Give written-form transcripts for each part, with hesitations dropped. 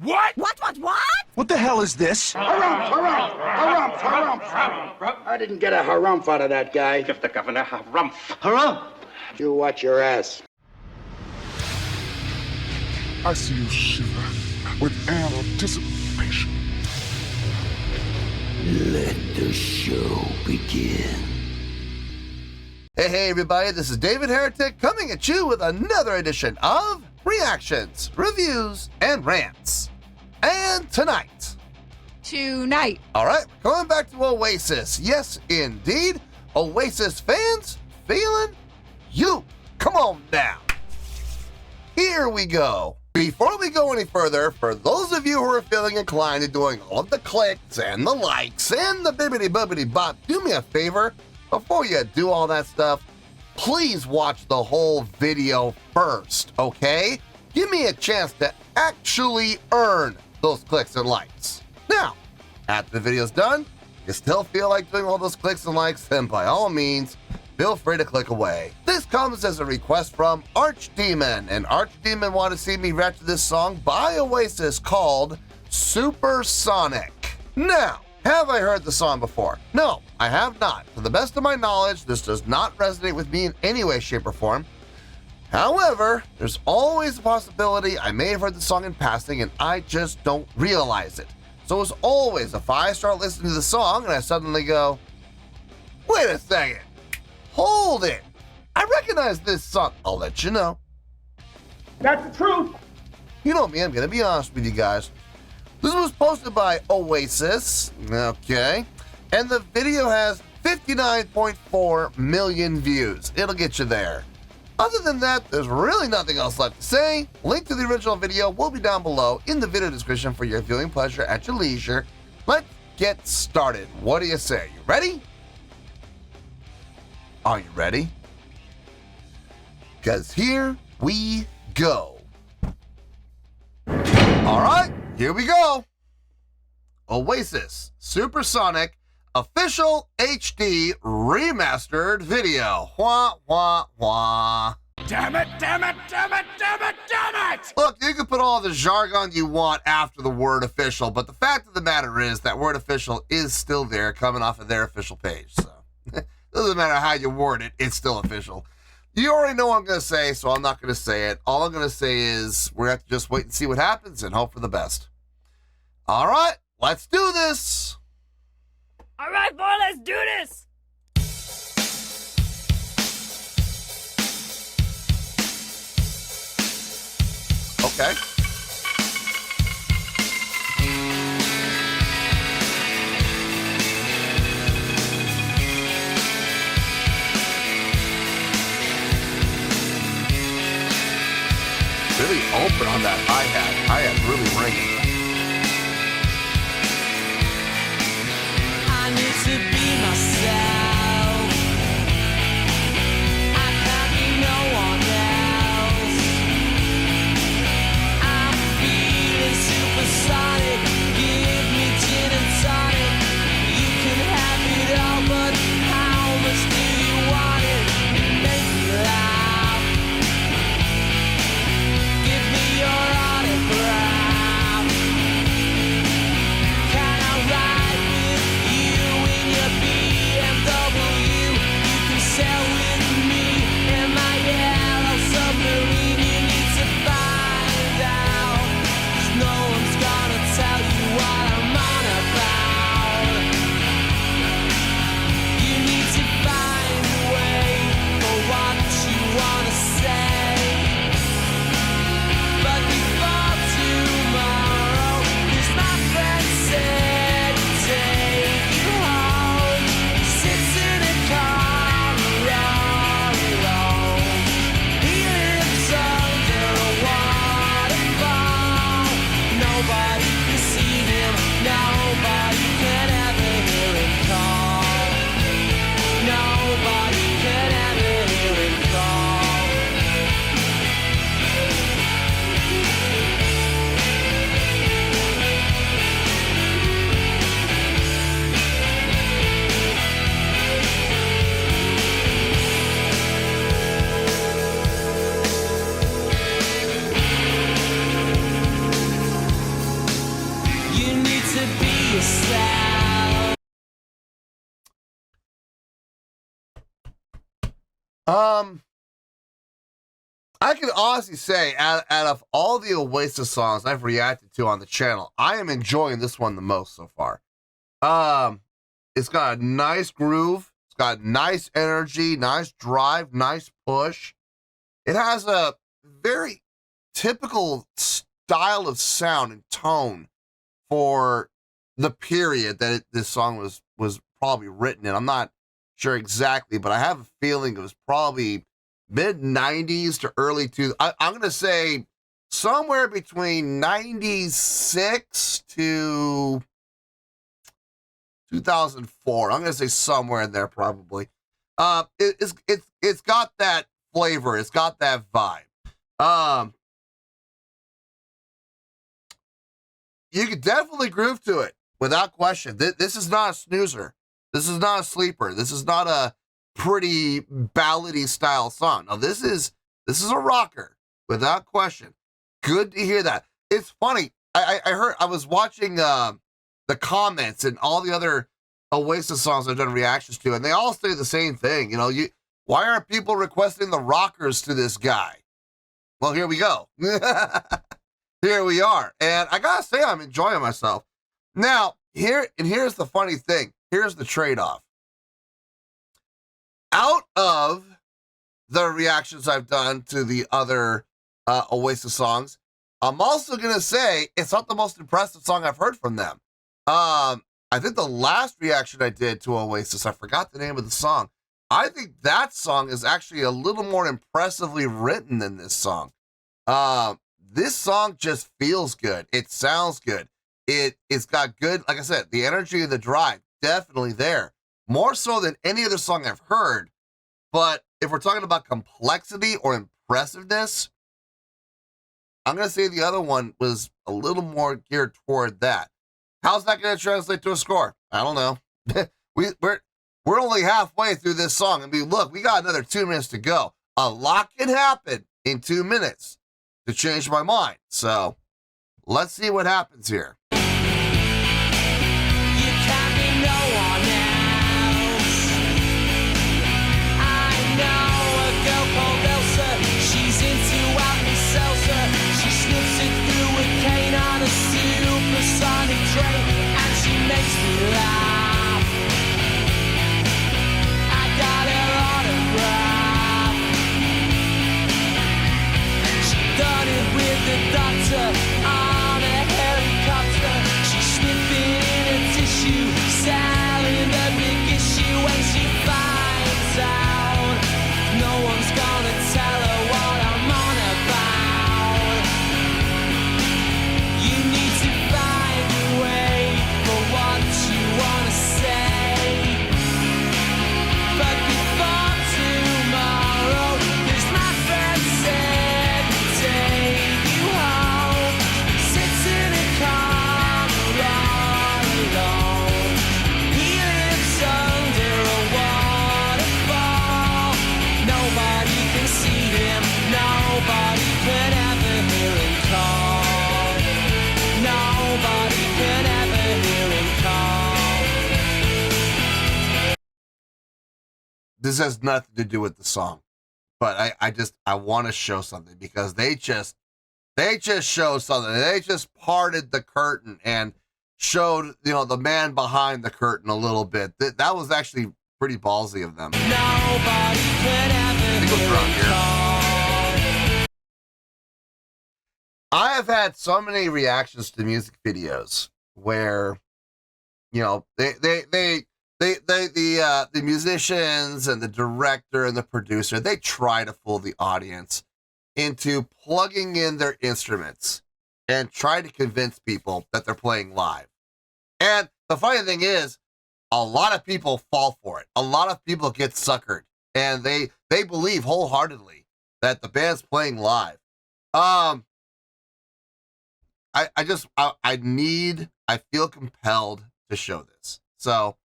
What? What? What the hell is this? Harumph. I didn't get a harumph out of that guy. Give the governor harumph. Harumph! You watch your ass. I see you shiver with anticipation. Let the show begin. Hey, everybody, this is David Heretic coming at you with another edition of Reactions, Reviews, and Rants. And tonight. All right, we're going back to Oasis. Yes, indeed. Oasis Fans Feeling You. Come on now. Here we go. Before we go any further, for those of you who are feeling inclined to doing all of the clicks and the likes and the bibbity-bobbity-bop, do me a favor. Before you do all that stuff, please watch the whole video first, okay? Give me a chance to actually earn those clicks and likes. Now, after the video's done, you still feel like doing all those clicks and likes, then by all means, feel free to click away. This comes as a request from Archdemon, and Archdemon wanted to see me react to this song by Oasis called Supersonic. Now, have I heard the song before? No, I have not. To the best of my knowledge, this does not resonate with me in any way, shape, or form. However, there's always a possibility I may have heard the song in passing and I just don't realize it. So as always, if I start listening to the song and I suddenly go, wait a second, hold it, I recognize this song, I'll let you know. That's the truth. You know me, I'm gonna be honest with you guys. This was posted by Oasis, okay, and the video has 59.4 million views. It'll get you there. Other than that, there's really nothing else left to say. Link to the original video will be down below in the video description for your viewing pleasure at your leisure. Let's get started. What do you say? You ready? Are you ready? Because here we go. All right, here we go. Oasis Supersonic official HD remastered video. Wah, wah, wah. Damn it! Look, you can put all the jargon you want after the word official, but the fact of the matter is that word official is still there coming off of their official page. So doesn't matter how you word it, it's still official. You already know what I'm going to say, so I'm not going to say it. All I'm going to say is we're going to have to just wait and see what happens and hope for the best. All right, let's do this. All right, boy, let's do this. Okay. Really open on that hi-hat. Hi-hat really ringing. I need to be myself. I can't be no one else. I'm feeling supersonic. Give me gin and tonic. You can have it all, but how much do you want it? Make me laugh. Give me your autograph. yourself. I can honestly say, out of all the Oasis songs I've reacted to on the channel, I am enjoying this one the most so far. It's got a nice groove. It's got nice energy, nice drive, nice push. It has a very typical style of sound and tone for the period that this song was probably written in. I'm not sure exactly, but I have a feeling it was probably mid-90s to early 2000s. I'm going to say somewhere between 96 to 2004. I'm going to say somewhere in there probably. It's got that flavor. It's got that vibe. You could definitely groove to it without question. This is not a snoozer. This is not a sleeper. This is not a pretty ballady style song. Now this is a rocker without question. Good to hear that. It's funny. I was watching the comments and all the other Oasis songs I've done reactions to, and they all say the same thing. You know, why aren't people requesting the rockers to this guy? Well, here we go. Here we are. And I gotta say, I'm enjoying myself. Now, here's the funny thing. Here's the trade-off. Out of the reactions I've done to the other Oasis songs, I'm also gonna say it's not the most impressive song I've heard from them. I think the last reaction I did to Oasis, I forgot the name of the song. I think that song is actually a little more impressively written than this song. This song just feels good. It sounds good. It's got good, like I said, the energy and the drive, definitely there. More so than any other song I've heard. But if we're talking about complexity or impressiveness, I'm going to say the other one was a little more geared toward that. How's that going to translate to a score? I don't know. We're only halfway through this song. I mean, look, we got another 2 minutes to go. A lot can happen in 2 minutes to change my mind. So let's see what happens here. You can't be no one else. I know a girl called Elsa. She's into Alka-Seltzer. She sniffs it through a cane on a Supersonic train, and she makes me laugh. I got her autograph. She done it with the doctor on a helicopter. She's sniffing in a tissue, selling the big issue, and she finds out no one's gonna tell her what I'm on about. You need to find a way for what you wanna say. But before tomorrow, this my friend said, take you home. Sits in a car all alone. He lives under a waterfall. Nobody can see him. Nobody can ever hear him call. Nobody can ever hear him call. This has nothing to do with the song, but I want to show something because they just showed something. They just parted the curtain and showed, you know, the man behind the curtain a little bit. That was actually pretty ballsy of them. Nobody can ever What's hear wrong him here? call. I have had so many reactions to music videos where, you know, the musicians and the director and the producer, they try to fool the audience into plugging in their instruments and try to convince people that they're playing live. And the funny thing is, a lot of people fall for it. A lot of people get suckered, and they believe wholeheartedly that the band's playing live. I feel compelled to show this. So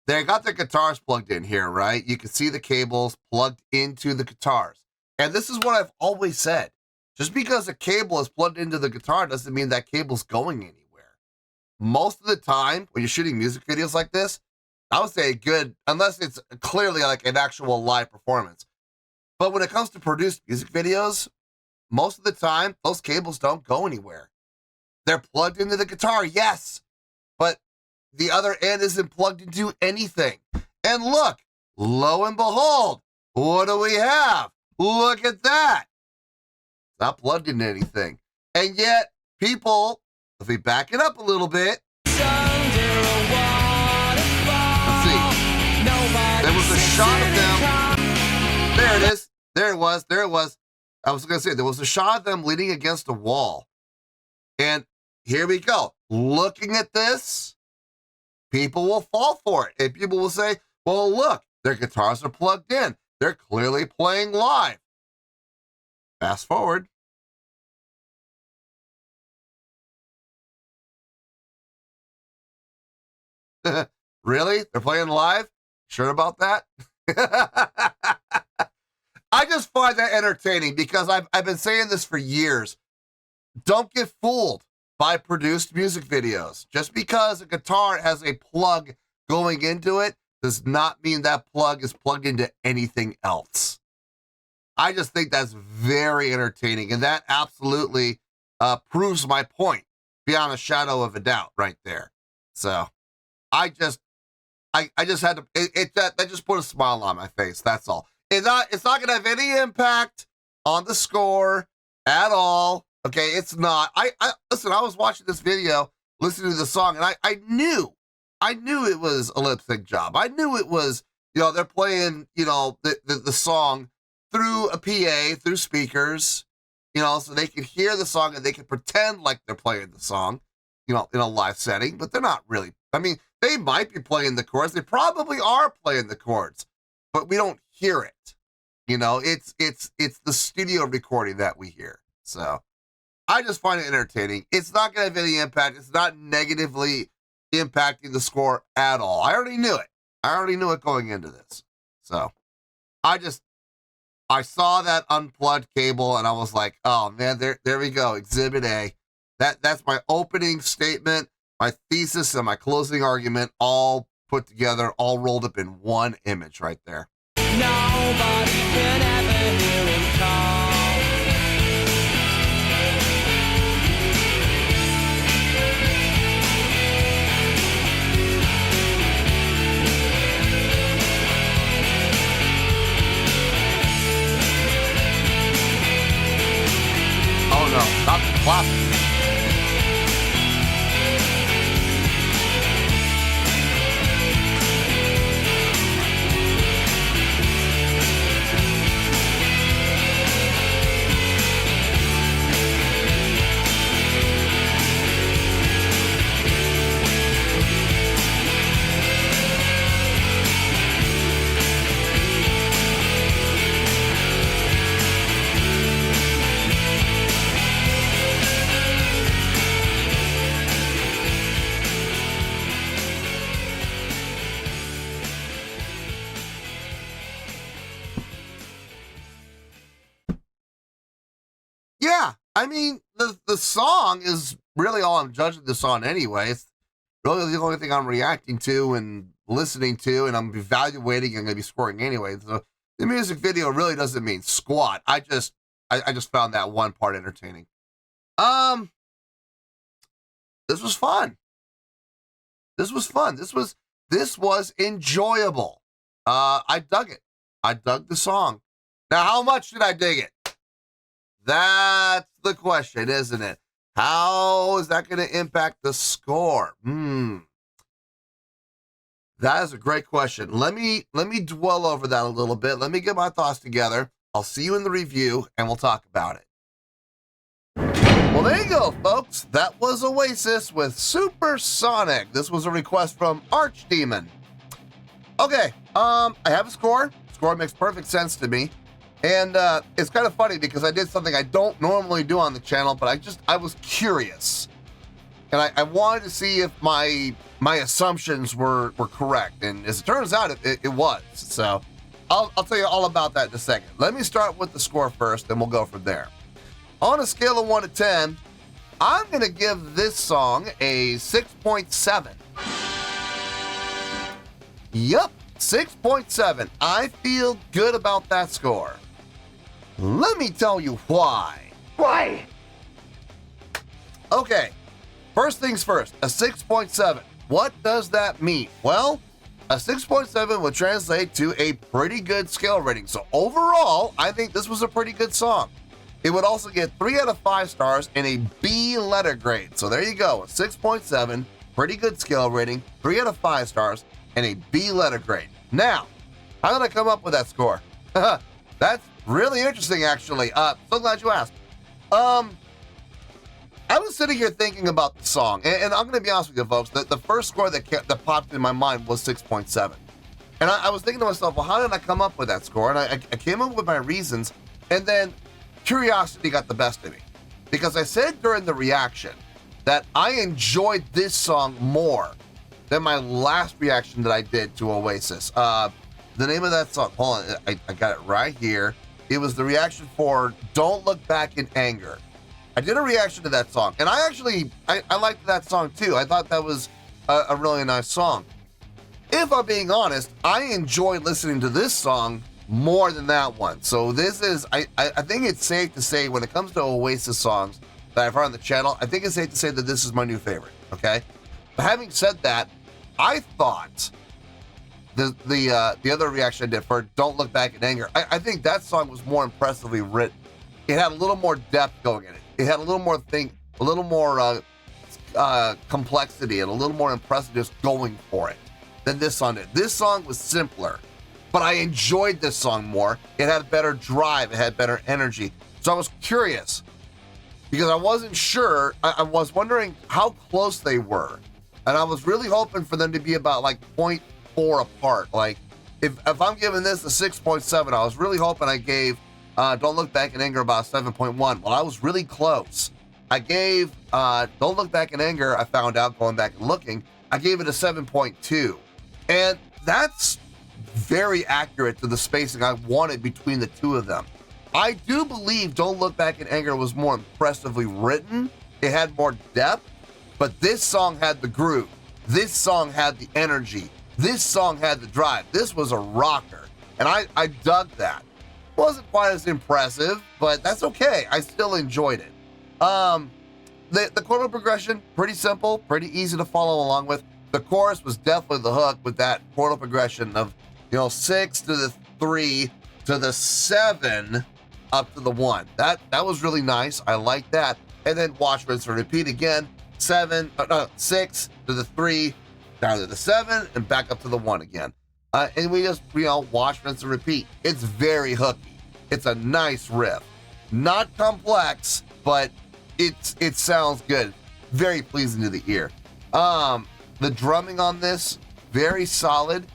they got their guitars plugged in here, right? You can see the cables plugged into the guitars. And this is what I've always said. Just because a cable is plugged into the guitar doesn't mean that cable's going anywhere. most of the time when you're shooting music videos like this, I would say good, unless it's clearly like an actual live performance. But when it comes to produced music videos, most of the time, those cables don't go anywhere. They're plugged into the guitar, yes, but the other end isn't plugged into anything. And look, lo and behold, what do we have? Look at that. It's not plugged into anything. And yet, people, if we back it up a little bit, let's see. There was a shot of them. There it is. There it was. There it was. I was going to say, there was a shot of them leaning against a wall. And here we go. Looking at this, people will fall for it. And people will say, well, look, their guitars are plugged in. They're clearly playing live. Fast forward. Really? They're playing live? Sure about that? I just find that entertaining because I've been saying this for years. Don't get fooled by produced music videos. Just because a guitar has a plug going into it does not mean that plug is plugged into anything else. I just think that's very entertaining, and that absolutely proves my point beyond a shadow of a doubt right there. So I just had to, that just put a smile on my face. That's all. It's not going to have any impact on the score at all. Okay, it's not. Listen, I was watching this video, listening to the song, and I knew it was a lip sync job. I knew it was, they're playing, the song through a PA, through speakers, so they could hear the song and they could pretend like they're playing the song, in a live setting, but they're not really. I mean, they might be playing the chords. They probably are playing the chords, but we don't hear it. It's the studio recording that we hear. So I just find it entertaining. It's not going to have any impact. It's not negatively impacting the score at all. I already knew it. I already knew it going into this. So I saw that unplugged cable and I was like, oh man, there we go. Exhibit A. That's my opening statement, my thesis, and my closing argument all put together, all rolled up in one image right there. Nobody can ever hear him call. Oh no, stop the clapping. Yeah, I mean, the song is really all I'm judging this on anyway. It's really the only thing I'm reacting to and listening to, and I'm evaluating and going to be scoring anyway. So the music video really doesn't mean squat. I just found that one part entertaining. This was fun. This was fun. This was enjoyable. I dug it. I dug the song. Now, how much did I dig it? That's the question, isn't it? How is that going to impact the score? That is a great question. Let me dwell over that a little bit. Let me get my thoughts together. I'll see you in the review, and we'll talk about it. Well, there you go, folks. That was Oasis with Supersonic. This was a request from Archdemon. Okay, I have a score. Score makes perfect sense to me. And it's kind of funny because I did something I don't normally do on the channel, but I was curious. And I wanted to see if my assumptions were correct. And as it turns out, it was. So I'll tell you all about that in a second. Let me start with the score first, then we'll go from there. On a scale of 1 to 10, I'm going to give this song a 6.7. Yup, 6.7. I feel good about that score. Let me tell you why. Why? Okay, first things first, a 6.7. What does that mean? Well, a 6.7 would translate to a pretty good scale rating. So overall, I think this was a pretty good song. It would also get 3 out of 5 stars and a B letter grade. So there you go, a 6.7, pretty good scale rating, 3 out of 5 stars, and a B letter grade. Now, how did I come up with that score? That's really interesting, actually. So glad you asked. I was sitting here thinking about the song, and I'm going to be honest with you, folks. The first score that popped in my mind was 6.7. And I was thinking to myself, well, how did I come up with that score? And I came up with my reasons, and then curiosity got the best of me. Because I said during the reaction that I enjoyed this song more than my last reaction that I did to Oasis. The name of that song, hold on, I got it right here. It was the reaction for Don't Look Back in Anger. I did a reaction to that song, and I liked that song too. I thought that was a really nice song. If I'm being honest, I enjoy listening to this song more than that one. So this is, I think it's safe to say when it comes to Oasis songs that I've heard on the channel, I think it's safe to say that this is my new favorite, okay? But having said that, I thought the other reaction I did for Don't Look Back in Anger, I think that song was more impressively written. It had a little more depth going in it. It had a little more complexity and a little more impressiveness going for it than this song did. This song was simpler, but I enjoyed this song more. It had better drive. It had better energy. So I was curious because I wasn't sure. I was wondering how close they were. And I was really hoping for them to be about like 0.4 apart. Like if I'm giving this a 6.7, I was really hoping I gave Don't Look Back in Anger about 7.1. Well, I was really close. I gave Don't Look Back in Anger, I found out going back and looking, I gave it a 7.2. And that's very accurate to the spacing I wanted between the two of them. I do believe Don't Look Back in Anger was more impressively written. It had more depth, but this song had the groove. This song had the energy. This song had the drive. This was a rocker, and I dug that. Wasn't quite as impressive, but that's okay. I still enjoyed it. The chordal progression, pretty simple, pretty easy to follow along with. The chorus was definitely the hook with that chordal progression of, 6 to the 3 to the 7 up to the 1. That was really nice. I like that. And then watch, rinse, and repeat again. 6 to the 3, down to the 7, and back up to the 1 again. And we just, watch, rinse, and repeat. It's very hooky. It's a nice riff. Not complex, but it sounds good. Very pleasing to the ear. The drumming on this, very solid.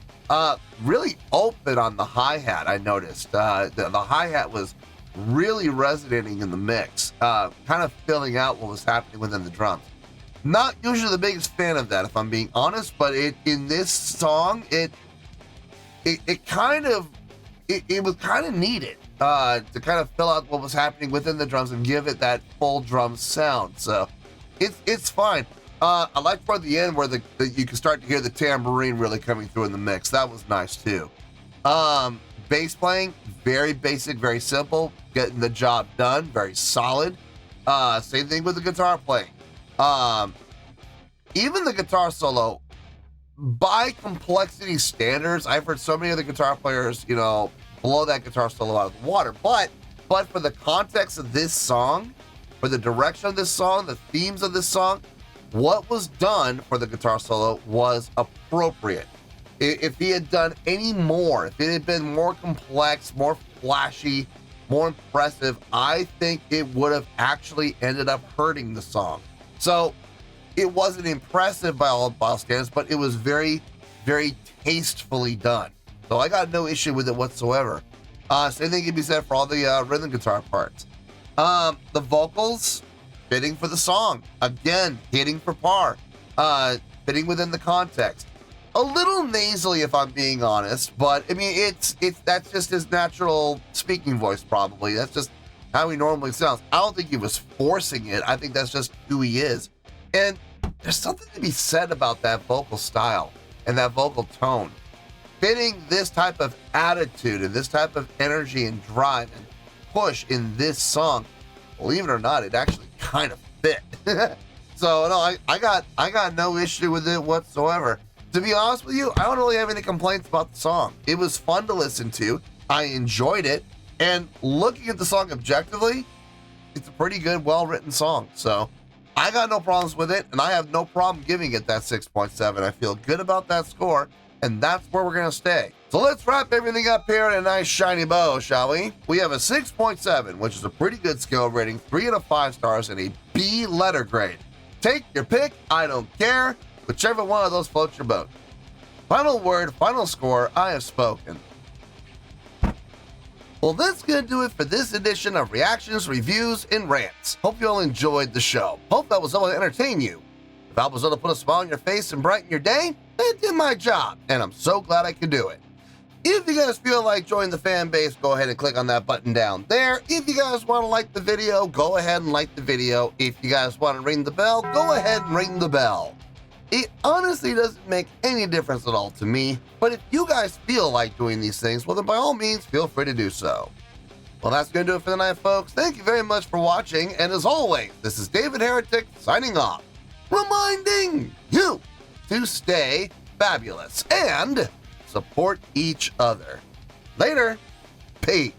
Really open on the hi-hat, I noticed. The hi-hat was really resonating in the mix, kind of filling out what was happening within the drums. Not usually the biggest fan of that, if I'm being honest, but in this song, it was kind of needed to kind of fill out what was happening within the drums and give it that full drum sound. So it's fine. I like toward the end where you can start to hear the tambourine really coming through in the mix. That was nice too. Bass playing, very basic, very simple, getting the job done, very solid. Same thing with the guitar playing. Even the guitar solo, by complexity standards, I've heard so many other guitar players, blow that guitar solo out of the water. But for the context of this song, for the direction of this song, the themes of this song, what was done for the guitar solo was appropriate. If he had done any more, if it had been more complex, more flashy, more impressive, I think it would have actually ended up hurting the song. So it wasn't impressive by all standards, but it was very, very tastefully done. So I got no issue with it whatsoever. Same thing can be said for all the rhythm guitar parts. The vocals, fitting for the song. Again, hitting for par. Fitting within the context. A little nasally, if I'm being honest, but I mean, that's just his natural speaking voice, probably. That's just how he normally sounds. I don't think he was forcing it. I think that's just who he is. And there's something to be said about that vocal style and that vocal tone. Fitting this type of attitude and this type of energy and drive and push in this song, believe it or not, it actually kind of fit. So no, I got no issue with it whatsoever. To be honest with you, I don't really have any complaints about the song. It was fun to listen to. I enjoyed it. And looking at the song objectively, it's a pretty good, well-written song. So I got no problems with it, and I have no problem giving it that 6.7. I feel good about that score, and that's where we're going to stay. So let's wrap everything up here in a nice shiny bow, shall we? We have a 6.7, which is a pretty good skill rating, 3 out of 5 stars, and a B letter grade. Take your pick, I don't care. Whichever one of those floats your boat. Final word, final score, I have spoken. Well, that's going to do it for this edition of Reactions, Reviews, and Rants. Hope you all enjoyed the show. Hope that was able to entertain you. If I was able to put a smile on your face and brighten your day, it did my job, and I'm so glad I could do it. If you guys feel like joining the fan base, go ahead and click on that button down there. If you guys want to like the video, go ahead and like the video. If you guys want to ring the bell, go ahead and ring the bell. It honestly doesn't make any difference at all to me, but if you guys feel like doing these things, well then by all means, feel free to do so. Well, that's going to do it for the night, folks. Thank you very much for watching, and as always, this is David Heretic signing off, reminding you to stay fabulous and support each other. Later. Peace.